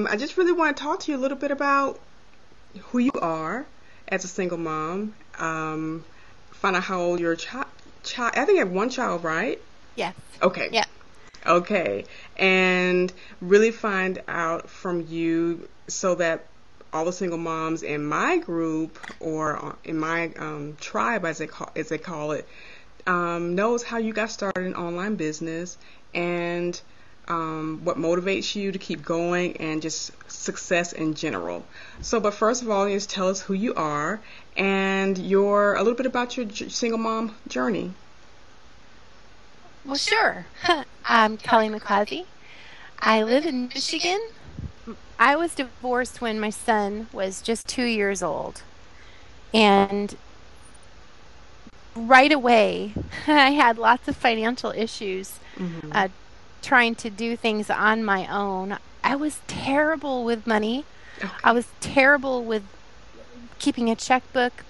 I just really want to talk to you a little bit about who you are as a single mom. Find out how old your child. I think you have one child, right? Yes. Okay. Yeah. Okay. And really find out from you so that all the single moms in my group or in my tribe, as they call it, knows how you got started in online business and what motivates you to keep going and just success in general. So, but first of all, just tell us who you are and a little bit about your single mom journey. Well, sure. I'm Kelly McCausey. I live in Michigan. I was divorced when my son was just 2 years old. And right away, I had lots of financial issues Mm-hmm. uh, trying to do things on my own. I was terrible with money. I Okay. was terrible with keeping a checkbook,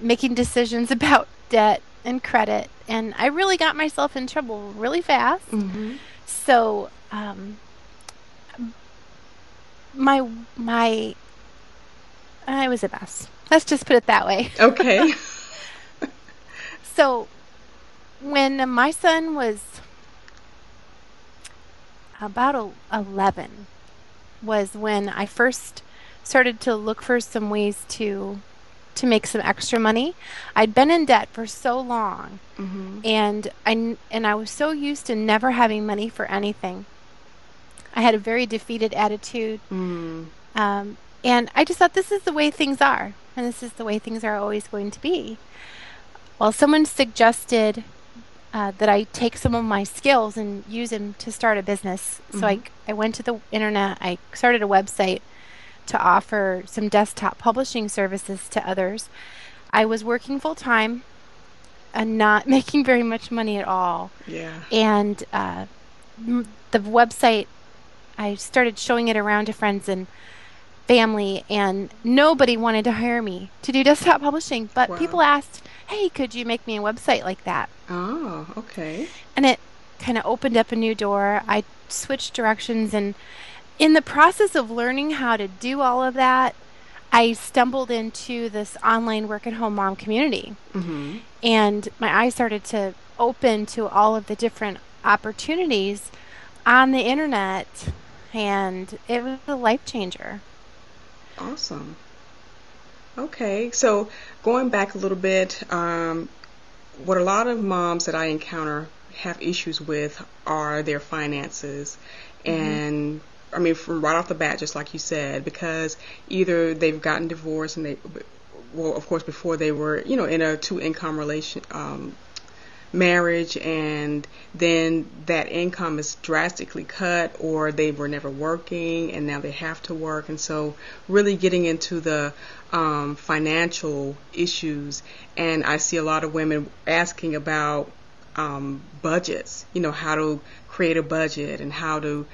making decisions about debt and credit. And I really got myself in trouble really fast. Mm-hmm. So, my my I was a mess. Let's just put it that way. Okay. So when my son was about 11 was when I first started to look for some ways to make some extra money. I'd been in debt for so long, Mm-hmm. and I was so used to never having money for anything. I had a very defeated attitude. Mm. Um, and I just thought this is the way things are, and this is the way things are always going to be. Well, someone suggested that I take some of my skills and use them to start a business. So Mm-hmm. I went to the internet, I started a website to offer some desktop publishing services to others. I was working full time and not making very much money at all. Yeah. And the website, I started showing it around to friends and family, and nobody wanted to hire me to do desktop publishing. But Wow. people asked, hey, could you make me a website like that? Oh, okay. And it kind of opened up a new door. I switched directions, and in the process of learning how to do all of that, I stumbled into this online work at home mom community. Mm-hmm. And my eyes started to open to all of the different opportunities on the internet, and it was a life changer. Awesome. Okay. So going back a little bit, what a lot of moms that I encounter have issues with are their finances. Hmm. And I mean, from right off the bat, just like you said, because either they've gotten divorced and well, of course, before they were, in a two-income marriage, and then that income is drastically cut, or they were never working and now they have to work. And so really getting into the financial issues, and I see a lot of women asking about budgets, how to create a budget and how to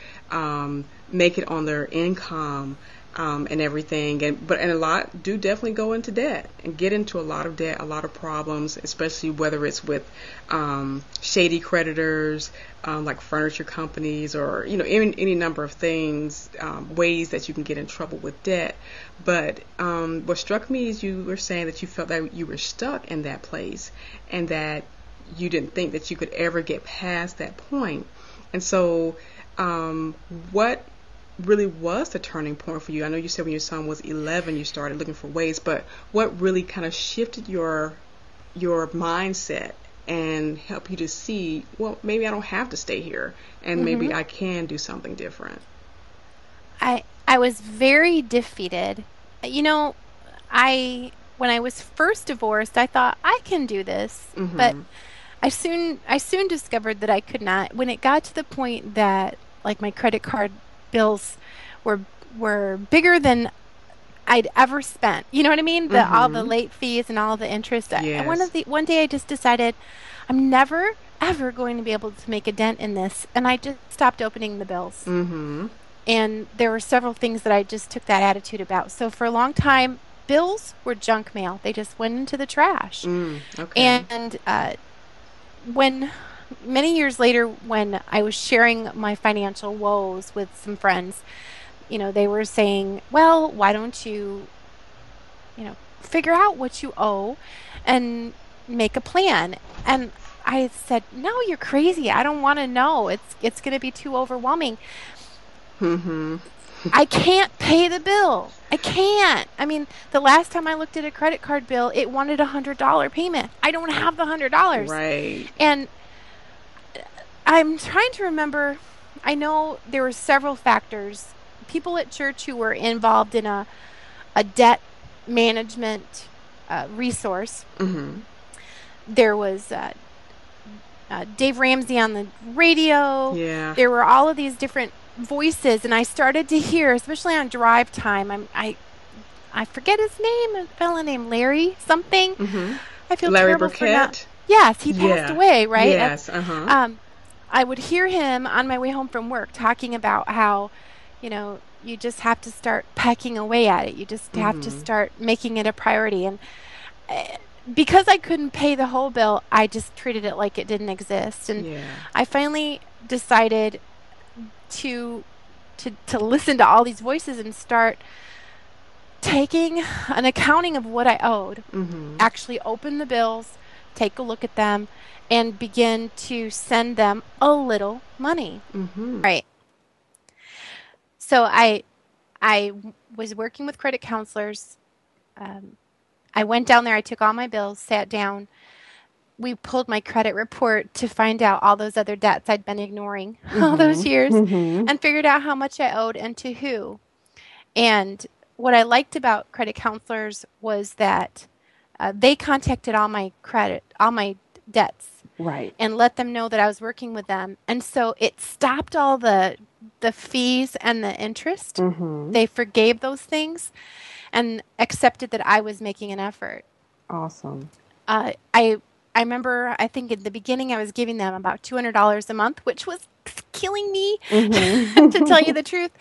make it on their income, and everything. And a lot do definitely go into debt and get into a lot of debt, a lot of problems, especially whether it's with shady creditors, like furniture companies, or any number of things, ways that you can get in trouble with debt. But what struck me is you were saying that you felt that you were stuck in that place and that you didn't think that you could ever get past that point. And so what really was the turning point for you? I know you said when your son was 11 you started looking for ways, but what really kind of shifted your mindset and helped you to see, well, maybe I don't have to stay here and maybe Hmm. I can do something different? I was very defeated. You know, I when I was first divorced, I thought I can do this, but Mm-hmm. I soon discovered that I could not. When it got to the point that like my credit card bills were were bigger than I'd ever spent. You know what I mean? The all the Mm-hmm. late fees and all the interest. Yes. One day I just decided I'm never ever going to be able to make a dent in this, and I just stopped opening the bills. Mm-hmm. And there were several things that I just took that attitude about. So for a long time, bills were junk mail. They just went into the trash. Okay. And when many years later, when I was sharing my financial woes with some friends, they were saying, well, why don't figure out what you owe and make a plan. And I said, no, you're crazy. I don't want to know. It's going to be too overwhelming. Mm-hmm. I can't pay the bill. I can't. I mean, the last time I looked at a credit card bill, it wanted $100 payment. I don't have the $100. Right. And I'm trying to remember, I know there were several factors. People at church who were involved in a debt management resource. Mm-hmm. There was Dave Ramsey on the radio. Yeah. There were all of these different voices, and I started to hear, especially on drive time, I forget his name, a fellow named Larry something. Mm-hmm. I feel Larry terrible for not. Burkett. Yes, he passed away, right? Yes. Uh-huh. I would hear him on my way home from work talking about how, you just have to start pecking away at it. You just have to start making it a priority. And because I couldn't pay the whole bill, I just treated it like it didn't exist. And I finally decided to listen to all these voices and start taking an accounting of what I owed, actually open the bills, take a look at them, and begin to send them a little money. Right. So I was working with credit counselors. I went down there, I took all my bills, sat down. We pulled my credit report to find out all those other debts I'd been ignoring all those years, and figured out how much I owed and to who. And what I liked about credit counselors was that they contacted all my debts. Right. And let them know that I was working with them. And so it stopped all the fees and the interest. They forgave those things and accepted that I was making an effort. Awesome. I remember, I think in the beginning I was giving them about $200 a month, which was killing me, to tell you the truth.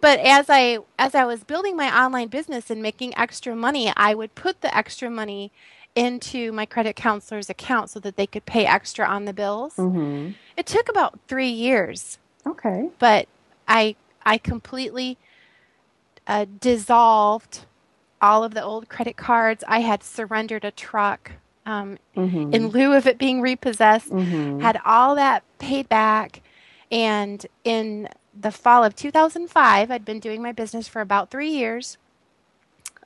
But as I was building my online business and making extra money, I would put the extra money into my credit counselor's account so that they could pay extra on the bills. It took about 3 years. Okay. But I completely dissolved all of the old credit cards. I had surrendered a truck in lieu of it being repossessed, had all that paid back. And in the fall of 2005, I'd been doing my business for about 3 years.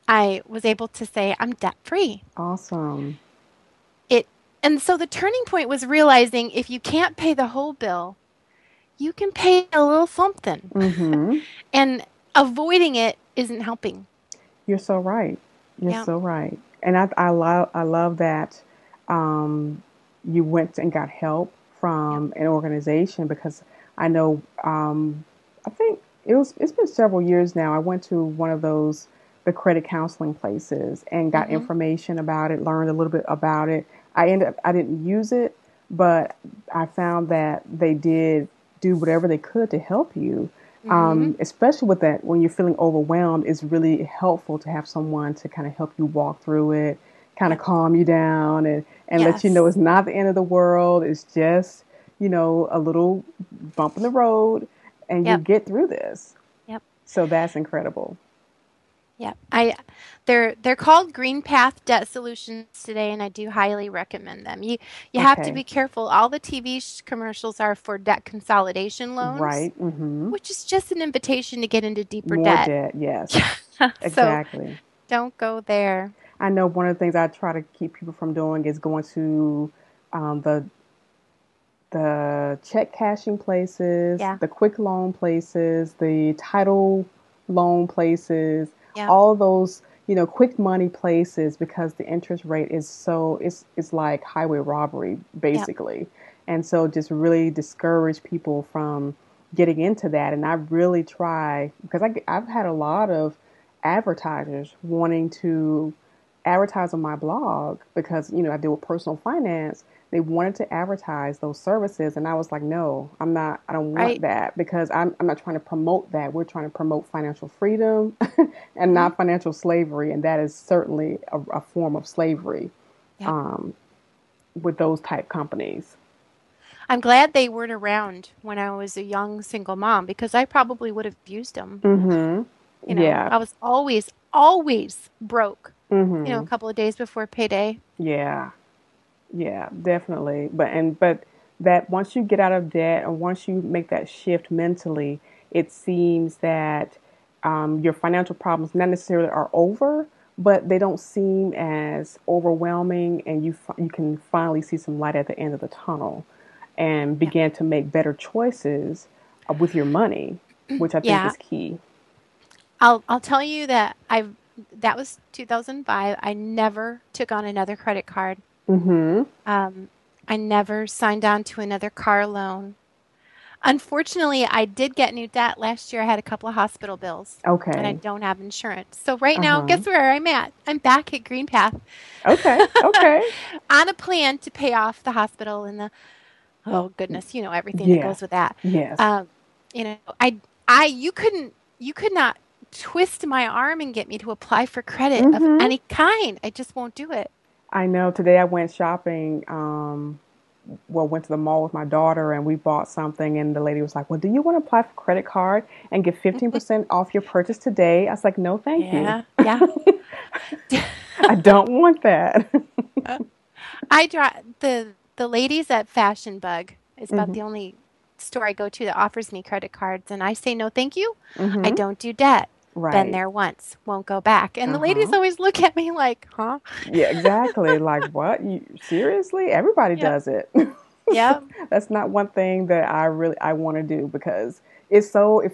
I was able to say I'm debt-free. Awesome. And so the turning point was realizing if you can't pay the whole bill, you can pay a little something. And avoiding it isn't helping. You're so right. You're so right. And I love that you went and got help from an organization, because I know I think it's been several years now. I went to one of the credit counseling places and got information about it, learned a little bit about it. I didn't use it, but I found that they did do whatever they could to help you. Especially with that, when you're feeling overwhelmed, it's really helpful to have someone to kind of help you walk through it, kind of calm you down and let you know it's not the end of the world. It's just, a little bump in the road, and you get through this. So that's incredible. They're called Green Path Debt Solutions today, and I do highly recommend them. You have to be careful. All the TV commercials are for debt consolidation loans, right? Which is just an invitation to get into deeper More debt. Yes, so exactly. Don't go there. I know one of the things I try to keep people from doing is going to the check cashing places, the quick loan places, the title loan places. All those, quick money places, because the interest rate is it's like highway robbery, basically. And so just really discourage people from getting into that. And I really try, because I've had a lot of advertisers wanting to advertise on my blog, because, I deal with personal finance. They wanted to advertise those services. And I was like, no, I don't want that, because I'm not trying to promote that. We're trying to promote financial freedom and not financial slavery. And that is certainly a form of slavery with those type companies. I'm glad they weren't around when I was a young single mom because I probably would have used them. Yeah. I was always broke, a Mm-hmm. couple of days before payday. Yeah. Yeah, definitely. But that once you get out of debt and once you make that shift mentally, it seems that your financial problems not necessarily are over, but they don't seem as overwhelming, and you can finally see some light at the end of the tunnel, and Yeah. begin to make better choices with your money, which I think Yeah. is key. I'll tell you that that was 2005. I never took on another credit card. Mm-hmm. Um, I never signed on to another car loan. Unfortunately, I did get new debt. Last year I had a couple of hospital bills and I Okay. don't have insurance. So right now, Uh-huh. guess where I'm at? I'm back at Green Path Okay. Okay. on a plan to pay off the hospital and oh goodness, everything that Yeah. goes with that. Yes. Um, you could not twist my arm and get me to apply for credit of Mm-hmm. any kind. I just won't do it. I know today I went shopping, went to the mall with my daughter and we bought something and the lady was like, well, do you want to apply for credit card and get 15% off your purchase today? I was like, no, thank you. Yeah, yeah. I don't want that. I draw the ladies at Fashion Bug is about Hmm. the only store I go to that offers me credit cards, and I say no, thank you. I Hmm. don't do debt. Been Right. there once, won't go back. And the ladies Uh-huh. always look at me like, huh? Yeah, exactly. Like what? You seriously? Everybody Yep. does it. Yep. That's not one thing that I want to do because it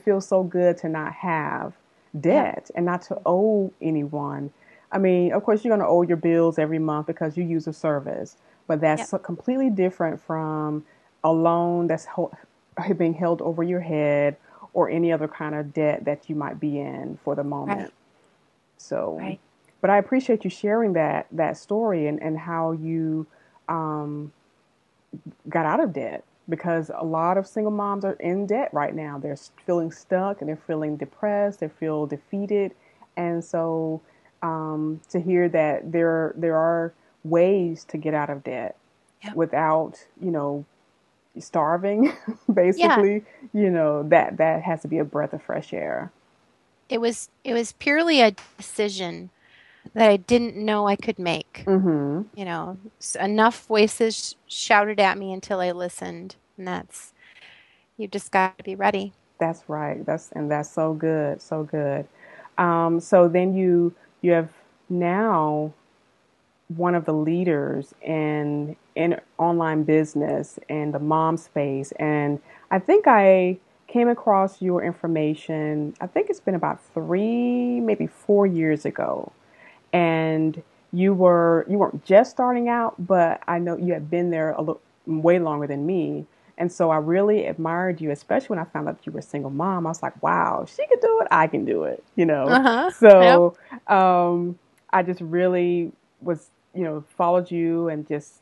feels so good to not have Yep. debt and not to owe anyone. I mean, of course you're going to owe your bills every month because you use a service, but that's Yep. so completely different from a loan that's being held over your head or any other kind of debt that you might be in for the Right. moment. So, Right. but I appreciate you sharing that story and how you um, got out of debt because a lot of single moms are in debt right now. They're feeling stuck and they're feeling depressed. They feel defeated, and so to hear that there are ways to get out of debt Yep. without starving, Yeah. basically, that has to be a breath of fresh air. It was purely a decision that I didn't know I could make. Mm-hmm. Enough voices shouted at me until I listened, and you just got to be ready. That's right. That's so good, so good. So then you have now one of the leaders in online business and the mom space, and I think I came across your information. I think it's been about 3, maybe 4 years ago, and you weren't just starting out, but I know you had been there a little way longer than me. And so I really admired you, especially when I found out that you were a single mom. I was like, wow, if she could do it, I can do it. Uh-huh. Yep. So I just really was, followed you and just,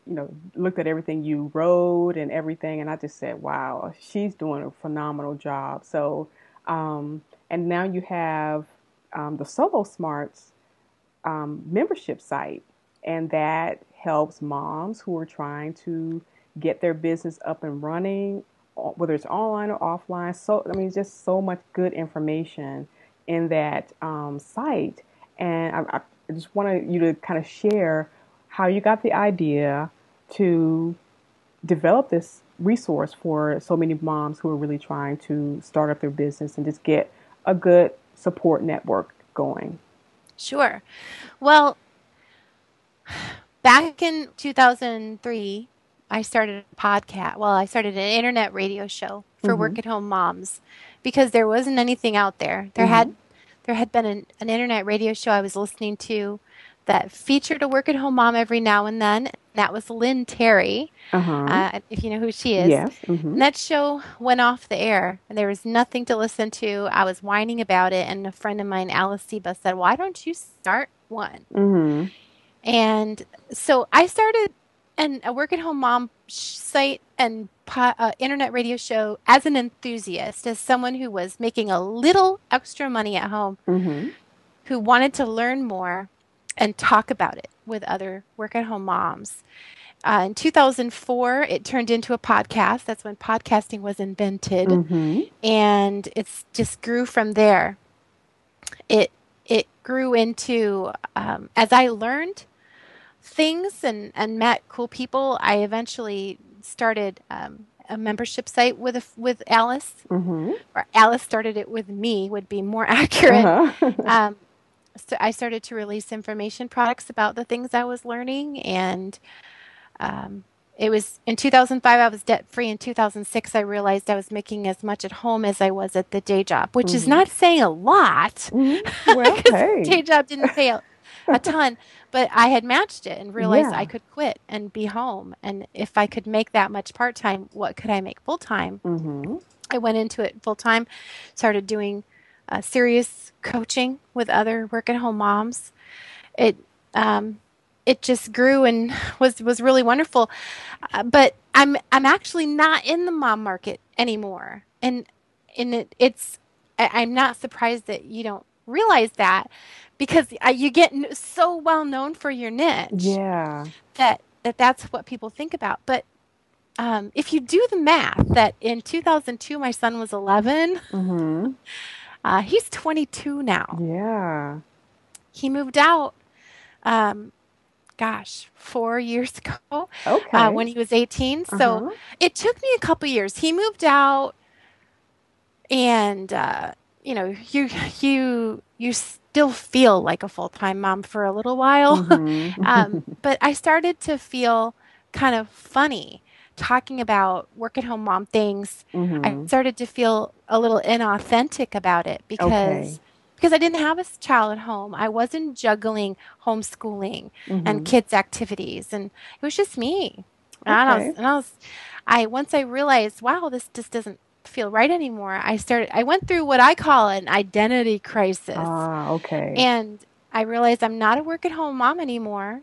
looked at everything you wrote and everything. And I just said, wow, she's doing a phenomenal job. So, and now you have the Solo Smarts membership site, and that helps moms who are trying to get their business up and running, whether it's online or offline. So, I mean, just so much good information in that site. And I just wanted you to kind of share how you got the idea to develop this resource for so many moms who are really trying to start up their business and just get a good support network going. Sure. Well, back in 2003, I started a podcast. Well, I started an internet radio show for Mm-hmm. work-at-home moms because there wasn't anything out there. Mm-hmm. There had been an internet radio show I was listening to that featured a work-at-home mom every now and then. That was Lynn Terry, Uh-huh. if you know who she is. Yes. Mm-hmm. And that show went off the air, and there was nothing to listen to. I was whining about it, and a friend of mine, Alice Seba, said, "Why don't you start one?" Mm-hmm. And so I started a work-at-home mom site and internet radio show as an enthusiast, as someone who was making a little extra money at home, Mm-hmm. who wanted to learn more. and talk about it with other work-at-home moms. In 2004, it turned into a podcast. That's when podcasting was invented, and it's just grew from there. It grew into, as I learned things and met cool people, I eventually started a membership site with Alice, or Alice started it with me, would be more accurate. So I started to release information products about the things I was learning, and it was in 2005, I was debt free. In 2006, I realized I was making as much at home as I was at the day job, which is not saying a lot, Well, the day job didn't pay a ton, but I had matched it and realized I could quit and be home. And if I could make that much part-time, what could I make full-time? I went into it full-time, started doing serious coaching with other work-at-home moms. It just grew and was really wonderful. But I'm actually not in the mom market anymore. And I'm not surprised that you don't realize that, because you get so well known for your niche that's what people think about. But if you do the math, that in 2002 my son was 11, he's 22 now. Yeah. He moved out 4 years ago, when he was 18. So it took me a couple years. He moved out, and you still feel like a full-time mom for a little while. But I started to feel kind of funny talking about work-at-home mom things. I started to feel a little inauthentic about it because I didn't have a child at home. I wasn't juggling homeschooling and kids' activities, and it was just me. Once I realized, wow, this just doesn't feel right anymore. I went through what I call an identity crisis. And I realized I'm not a work-at-home mom anymore.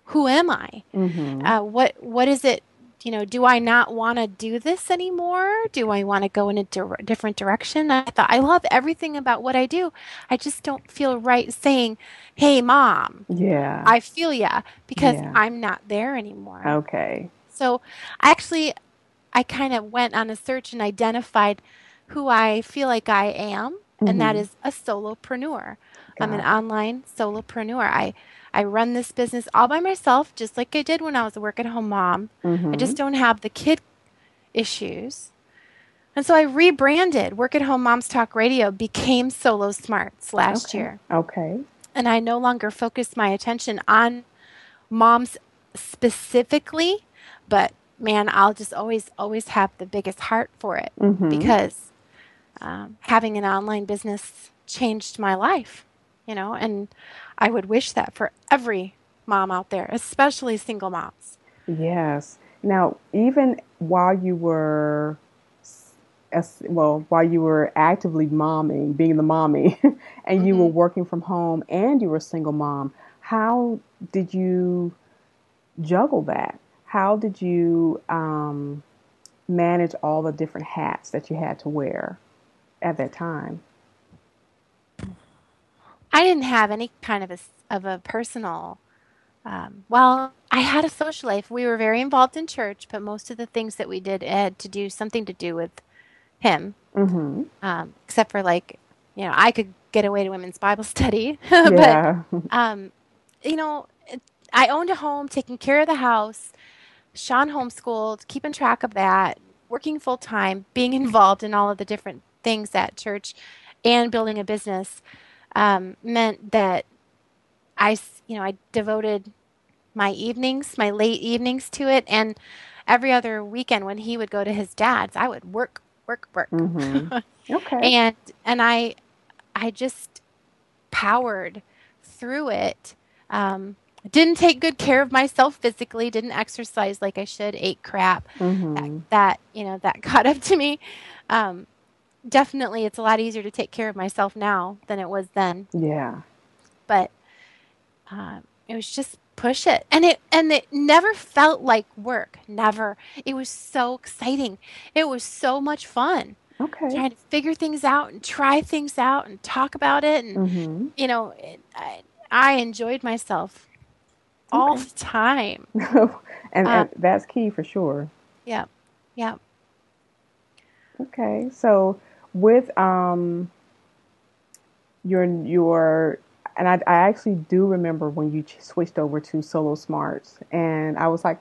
Who am I? What is it? Do I not want to do this anymore? Do I want to go in a different direction? I thought, I love everything about what I do. I just don't feel right saying, hey, Mom, I feel ya, because I'm not there anymore. So I kind of went on a search and identified who I feel like I am, and that is a solopreneur. I'm an online solopreneur. I run this business all by myself, just like I did when I was a work-at-home mom. I just don't have the kid issues. And so I rebranded. Work-at-Home Moms Talk Radio became Solo Smarts last year. And I no longer focus my attention on moms specifically, but man, I'll just always have the biggest heart for it, because having an online business changed my life, and I would wish that for every mom out there, especially single moms. Yes. Now, even while you were actively momming, being the mommy, and you were working from home and you were a single mom, how did you juggle that? How did you manage all the different hats that you had to wear at that time? I didn't have any kind of a personal, I had a social life. We were very involved in church, but most of the things that we did had to do something to do with him, except for I could get away to women's Bible study, but, I owned a home, taking care of the house, Sean homeschooled, keeping track of that, working full time, being involved in all of the different things at church, and building a business meant that I devoted my late evenings to it. And every other weekend when he would go to his dad's, I would work. And I just powered through it. Didn't take good care of myself physically, didn't exercise like I should, ate crap. That caught up to me. Definitely, it's a lot easier to take care of myself now than it was then. But it was just push it, and it never felt like work. Never. It was so exciting. It was so much fun. Trying to figure things out and try things out and talk about it, and I enjoyed myself all the time. and that's key for sure. Yeah. Yeah. Okay. So with your and I actually do remember when you switched over to Solo Smarts, and I was like,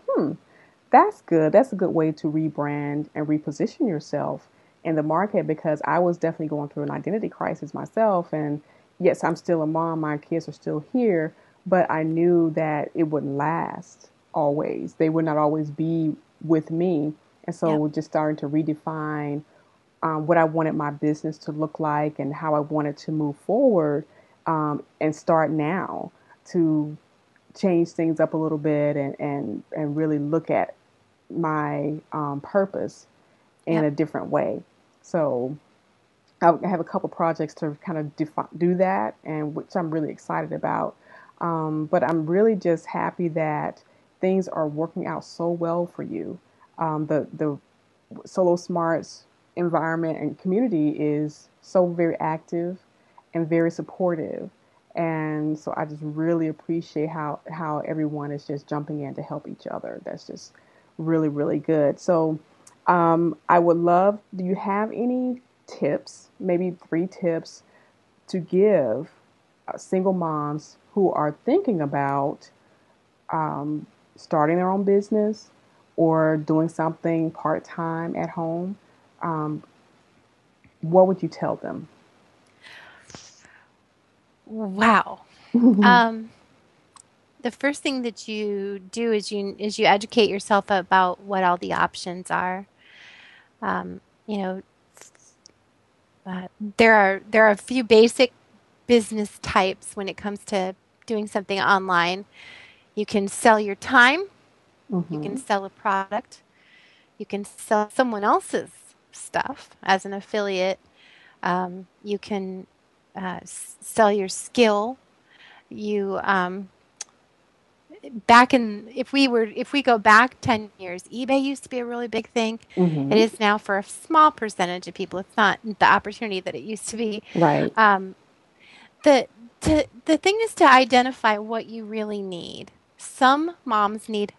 that's good. That's a good way to rebrand and reposition yourself in the market, because I was definitely going through an identity crisis myself. And yes, I'm still a mom. My kids are still here, but I knew that it wouldn't last always. They would not always be with me. And so just starting to redefine what I wanted my business to look like and how I wanted to move forward, and start now to change things up a little bit and really look at my purpose in a different way. So I have a couple projects to kind of do that, and which I'm really excited about. But I'm really just happy that things are working out so well for you. The Solo Smarts environment and community is so very active and very supportive. And so I just really appreciate how everyone is just jumping in to help each other. That's just really, really good. So I would love, do you have any tips, maybe 3 tips to give single moms who are thinking about starting their own business or doing something part-time at home? What would you tell them? Wow. The first thing that you do is you educate yourself about what all the options are. There are a few basic business types when it comes to doing something online. You can sell your time. You can sell a product. You can sell someone else's stuff as an affiliate. You can sell your skill. You if we go back 10 years, eBay used to be a really big thing. It is now for a small percentage of people. It's not the opportunity that it used to be. Right. The thing is to identify what you really need. Some moms need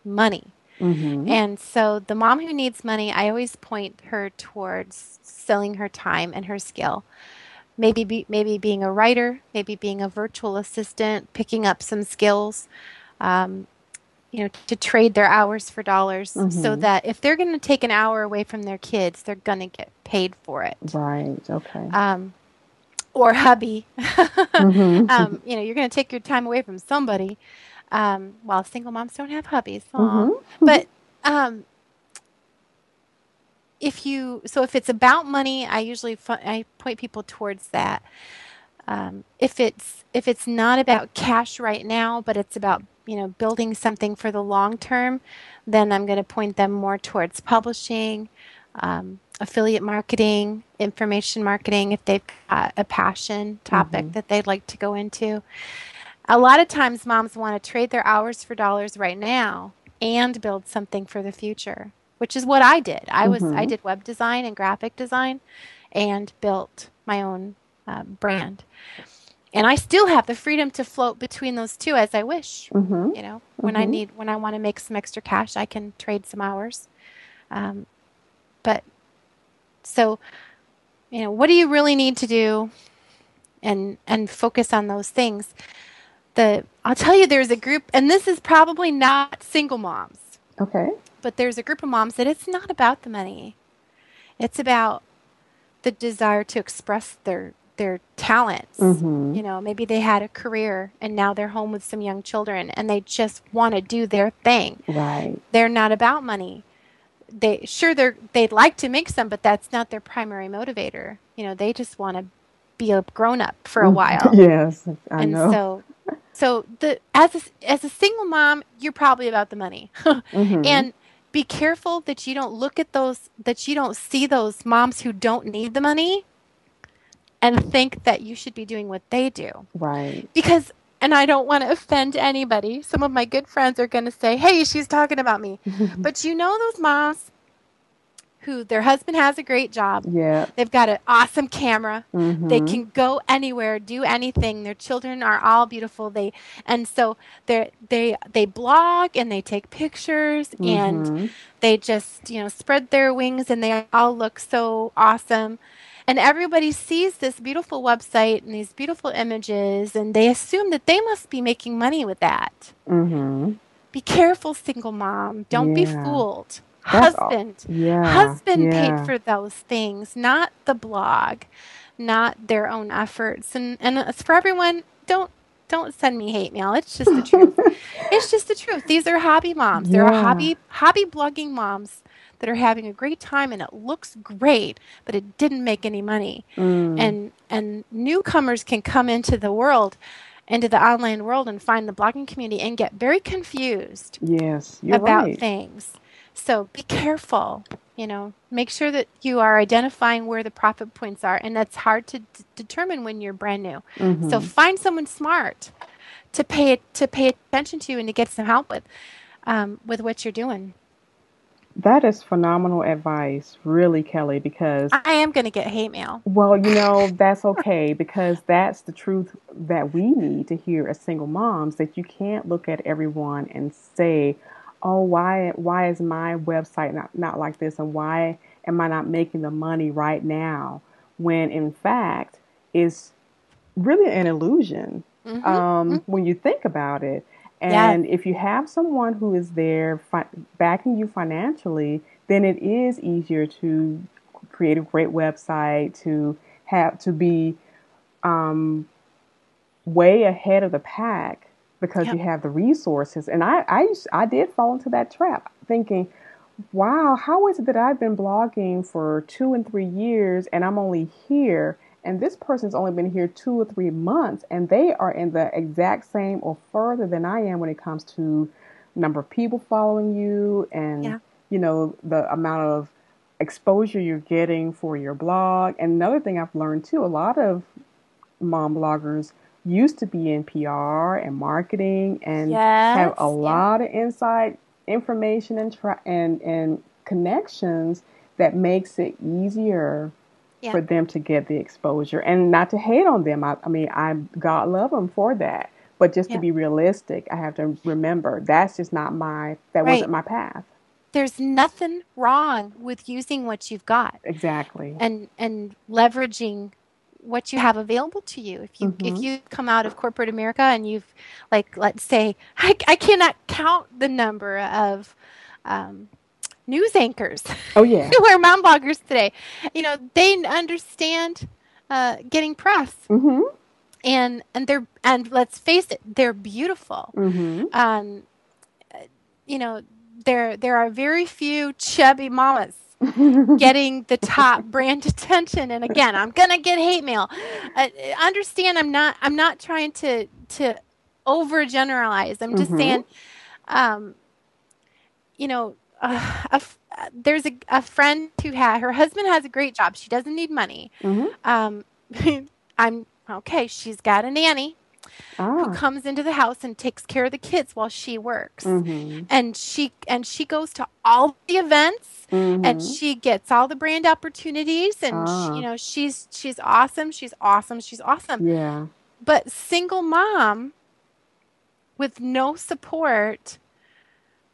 money. And so the mom who needs money, I always point her towards selling her time and her skill. Maybe being a writer, maybe being a virtual assistant, picking up some skills, to trade their hours for dollars, so that if they're going to take an hour away from their kids, they're going to get paid for it. Right. Okay. Or hubby. You're going to take your time away from somebody. Well, single moms don't have hubbies. But if it's about money, I point people towards that. If it's not about cash right now, but it's about building something for the long term, then I'm going to point them more towards publishing, affiliate marketing, information marketing, if they've got a passion topic that they'd like to go into. A lot of times moms want to trade their hours for dollars right now and build something for the future, which is what I did. I did web design and graphic design and built my own brand. And I still have the freedom to float between those two as I wish. When I want to make some extra cash, I can trade some hours. But so, what do you really need to do, and focus on those things. I'll tell you, there's a group, and this is probably not single moms. Okay. But there's a group of moms that it's not about the money. It's about the desire to express their talents. Maybe they had a career and now they're home with some young children and they just want to do their thing. Right. They're not about money. They'd like to make some, but that's not their primary motivator. They just want to be a grown-up for a while. Yes, I know. So as a single mom, you're probably about the money. And be careful that you don't look at that you don't see those moms who don't need the money and think that you should be doing what they do. Right. Because, and I don't want to offend anybody, some of my good friends are going to say, hey, she's talking about me. But those moms who their husband has a great job. Yeah. They've got an awesome camera. Mm-hmm. They can go anywhere, do anything. Their children are all beautiful. They blog and they take pictures and they just, spread their wings and they all look so awesome. And everybody sees this beautiful website and these beautiful images and they assume that they must be making money with that. Mm-hmm. Be careful, single mom. Don't be fooled. Husband paid for those things, not the blog, not their own efforts. And it's for everyone, don't send me hate mail. It's just the truth. It's just the truth. These are hobby moms. They're hobby blogging moms that are having a great time and it looks great, but it didn't make any money. And newcomers can come into the online world and find the blogging community and get very confused about things. So be careful, make sure that you are identifying where the profit points are. And that's hard to determine when you're brand new. So find someone smart to pay attention to and to get some help with what you're doing. That is phenomenal advice, really, Kelly, because I am going to get hate mail. Well, that's okay, because that's the truth that we need to hear as single moms, that you can't look at everyone and say, oh, why is my website not like this? And why am I not making the money right now? When in fact, it's really an illusion when you think about it. And if you have someone who is there backing you financially, then it is easier to create a great website, to be way ahead of the pack because you have the resources. And I did fall into that trap, thinking, wow, how is it that I've been blogging for 2 and 3 years and I'm only here? And this person's only been here 2 or 3 months, and they are in the exact same or further than I am when it comes to number of people following you and, the amount of exposure you're getting for your blog. And another thing I've learned too, a lot of mom bloggers used to be in PR and marketing and have a lot of inside information and connections that makes it easier for them to get the exposure. And not to hate on them. I God love them for that. But just to be realistic, I have to remember that's just not wasn't my path. There's nothing wrong with using what you've got. Exactly. And leveraging what you have available to you. If you come out of corporate America and you've, let's say, I cannot count the number of news anchors who are mom bloggers today. They understand getting press, and let's face it, they're beautiful. There are very few chubby mamas getting the top brand attention. And again, I'm gonna get hate mail. Understand, I'm not trying to overgeneralize. I'm just saying, there's a friend who her husband has a great job. She doesn't need money. She's got a nanny who comes into the house and takes care of the kids while she works. And she goes to all the events and she gets all the brand opportunities and she's awesome. She's awesome. She's awesome. Yeah. But single mom with no support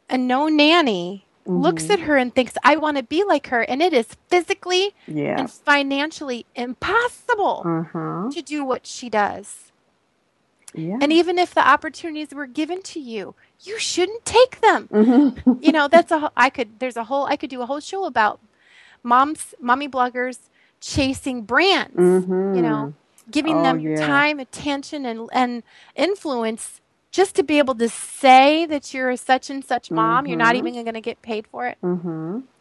and no nanny looks at her and thinks, I want to be like her. And it is physically and financially impossible to do what she does. Yeah. And even if the opportunities were given to you, you shouldn't take them. I could do a whole show about mommy bloggers chasing brands, giving them time, attention, and influence just to be able to say that you're a such and such mom. You're not even going to get paid for it.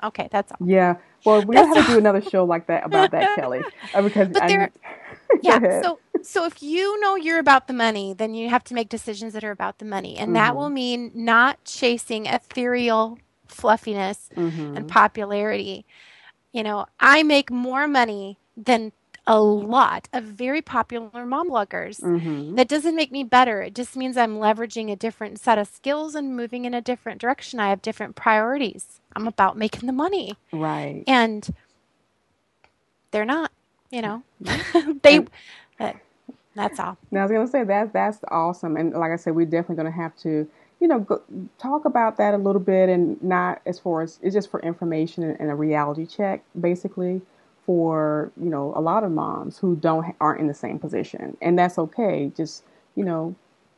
Okay, that's all. Yeah. Well, we're going to have to do another show like that about that, Kelly. Because So if you know you're about the money, then you have to make decisions that are about the money. And that will mean not chasing ethereal fluffiness and popularity. I make more money than a lot of very popular mom bloggers. That doesn't make me better. It just means I'm leveraging a different set of skills and moving in a different direction. I have different priorities. I'm about making the money. Right. And they're not, you know. That's all. Now, I was going to say that's awesome. And like I said, we're definitely going to have to, talk about that a little bit, and not as far as it's just for information and a reality check, basically, for, a lot of moms who aren't in the same position. And that's okay. Just,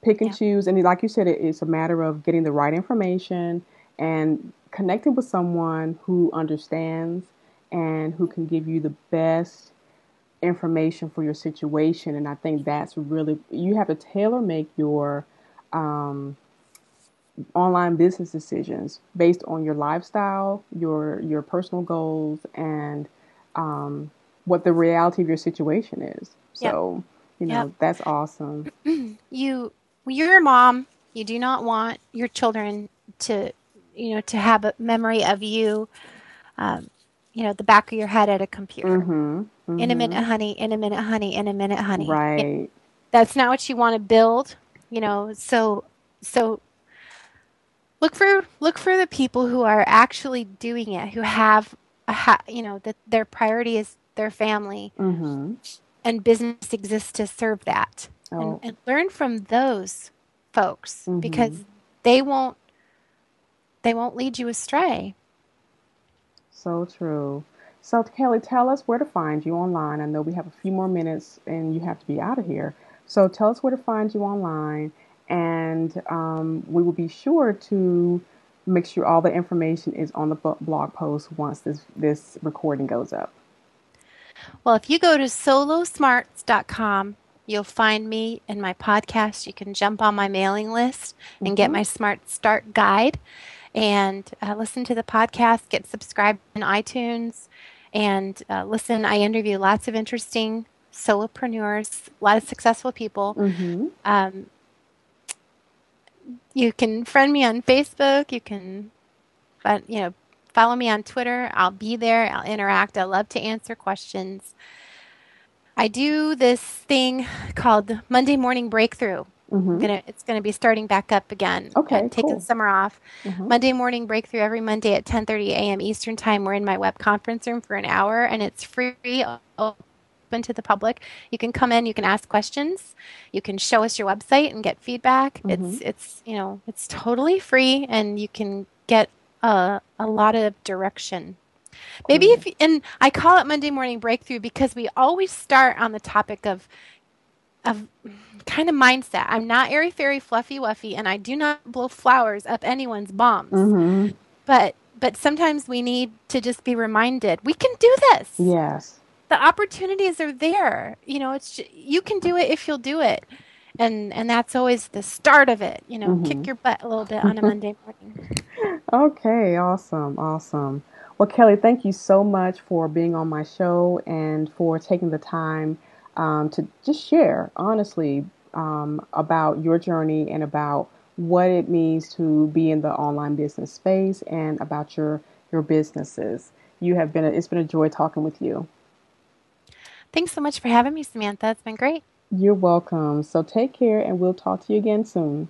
pick and choose. And like you said, it's a matter of getting the right information and connecting with someone who understands and who can give you the best information for your situation. And I think that's really, you have to tailor make your online business decisions based on your lifestyle, your personal goals, and what the reality of your situation is. So, that's awesome. You're a mom. You do not want your children to have a memory of you, the back of your head at a computer. In a minute, honey, in a minute, honey, in a minute, honey. Right. That's not what you want to build, so look for the people who are actually doing it, who have that their priority is their family, and business exists to serve that. And learn from those folks, because they won't lead you astray. So true. So Kelly, tell us where to find you online. I know we have a few more minutes and you have to be out of here. So tell us where to find you online, and we will be sure to make sure all the information is on the blog post once this recording goes up. Well, if you go to solosmarts.com, you'll find me and my podcast. You can jump on my mailing list and get my Smart Start guide, and listen to the podcast, get subscribed in iTunes, and listen. I interview lots of interesting solopreneurs, a lot of successful people. You can friend me on Facebook. You can, follow me on Twitter. I'll be there. I'll interact. I love to answer questions. I do this thing called Monday Morning Breakthrough. It's gonna be starting back up again. Okay, taking the summer off. Monday Morning Breakthrough every Monday at 10:30 a.m. Eastern Time. We're in my web conference room for an hour, and it's free, open to the public. You can come in. You can ask questions. You can show us your website and get feedback. It's totally free, and you can get a lot of direction. Maybe and I call it Monday Morning Breakthrough because we always start on the topic of kind of mindset. I'm not airy fairy fluffy wuffy, and I do not blow flowers up anyone's bums. But sometimes we need to just be reminded we can do this. Yes, the opportunities are there. You can do it if you'll do it, and that's always the start of it. Kick your butt a little bit on a Monday morning. Okay, awesome. Well, Kelly, thank you so much for being on my show and for taking the time to just share honestly about your journey and about what it means to be in the online business space and about your businesses. It's been a joy talking with you. Thanks so much for having me, Samantha. It's been great. You're welcome. So take care, and we'll talk to you again soon.